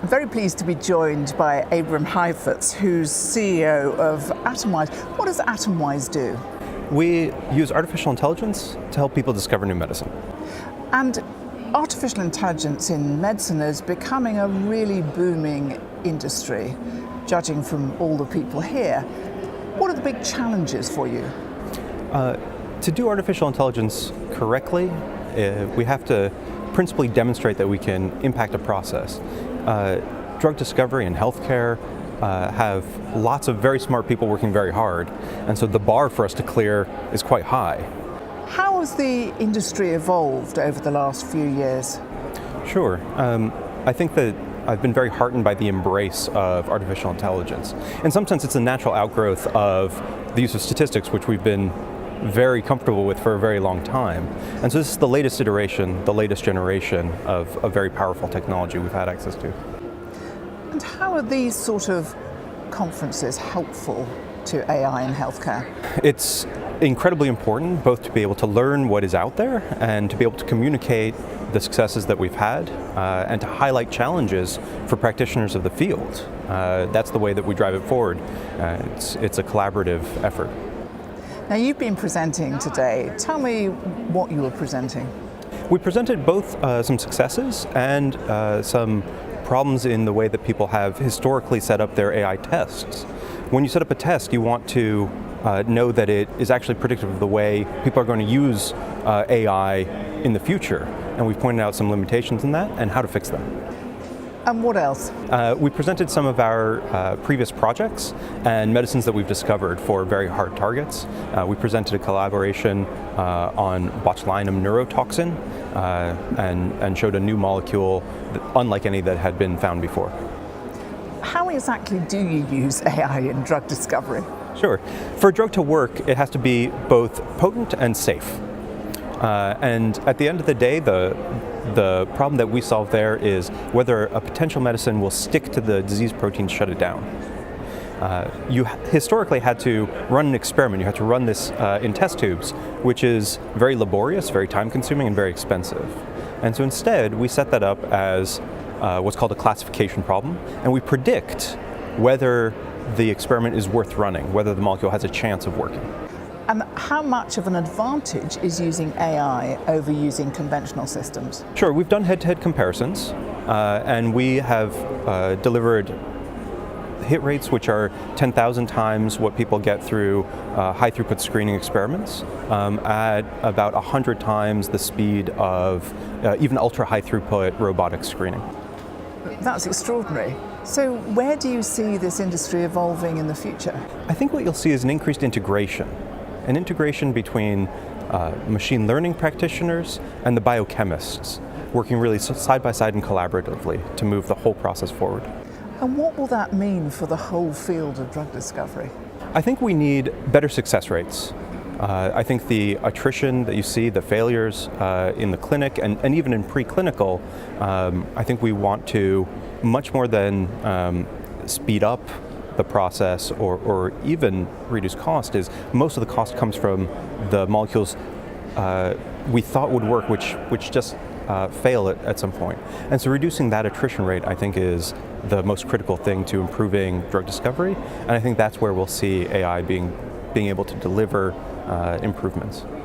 I'm very pleased to be joined by Abram Heifetz, who's CEO of Atomwise. What does Atomwise do? We use artificial intelligence to help people discover new medicine. And artificial intelligence in medicine is becoming a really booming industry, judging from all the people here. What are the big challenges for you? To do artificial intelligence correctly, we have to principally demonstrate that we can impact a process. Drug discovery and healthcare have lots of very smart people working very hard, and so the bar for us to clear is quite high. How has the industry evolved over the last few years? Sure. I think that I've been very heartened by the embrace of artificial intelligence. In some sense, it's a natural outgrowth of the use of statistics, which we've been very comfortable with for a very long time. And so this is the latest iteration, the latest generation of a very powerful technology we've had access to. And how are these sort of conferences helpful to AI in healthcare? It's incredibly important both to be able to learn what is out there and to be able to communicate the successes that we've had and to highlight challenges for practitioners of the field. That's the way that we drive it forward. It's a collaborative effort. Now, you've been presenting today. Tell me what you were presenting. We presented both some successes and some problems in the way that people have historically set up their AI tests. When you set up a test, you want to know that it is actually predictive of the way people are going to use AI in the future. And we've pointed out some limitations in that and how to fix them. And what else? We presented some of our previous projects and medicines that we've discovered for very hard targets. We presented a collaboration on botulinum neurotoxin and showed a new molecule unlike any that had been found before. How exactly do you use AI in drug discovery? Sure. For a drug to work, it has to be both potent and safe. And at the end of the day, the problem that we solve there is whether a potential medicine will stick to the disease protein to shut it down. You historically had to run an experiment. You had to run this in test tubes, which is very laborious, very time-consuming, and very expensive. And so instead, we set that up as what's called a classification problem, and we predict whether the experiment is worth running, whether the molecule has a chance of working. And how much of an advantage is using AI over using conventional systems? Sure, we've done head-to-head comparisons, and we have delivered hit rates which are 10,000 times what people get through high-throughput screening experiments at about 100 times the speed of even ultra-high-throughput robotic screening. That's extraordinary. So where do you see this industry evolving in the future? I think what you'll see is an increased integration. An integration between machine learning practitioners and the biochemists, working really side by side and collaboratively to move the whole process forward. And what will that mean for the whole field of drug discovery? I think we need better success rates. I think the attrition that you see, the failures in the clinic and even in preclinical, I think we want to, much more than speed up the process or even reduce cost, is most of the cost comes from the molecules we thought would work, which just fail at some point. And so reducing that attrition rate, I think, is the most critical thing to improving drug discovery. And I think that's where we'll see AI being able to deliver improvements.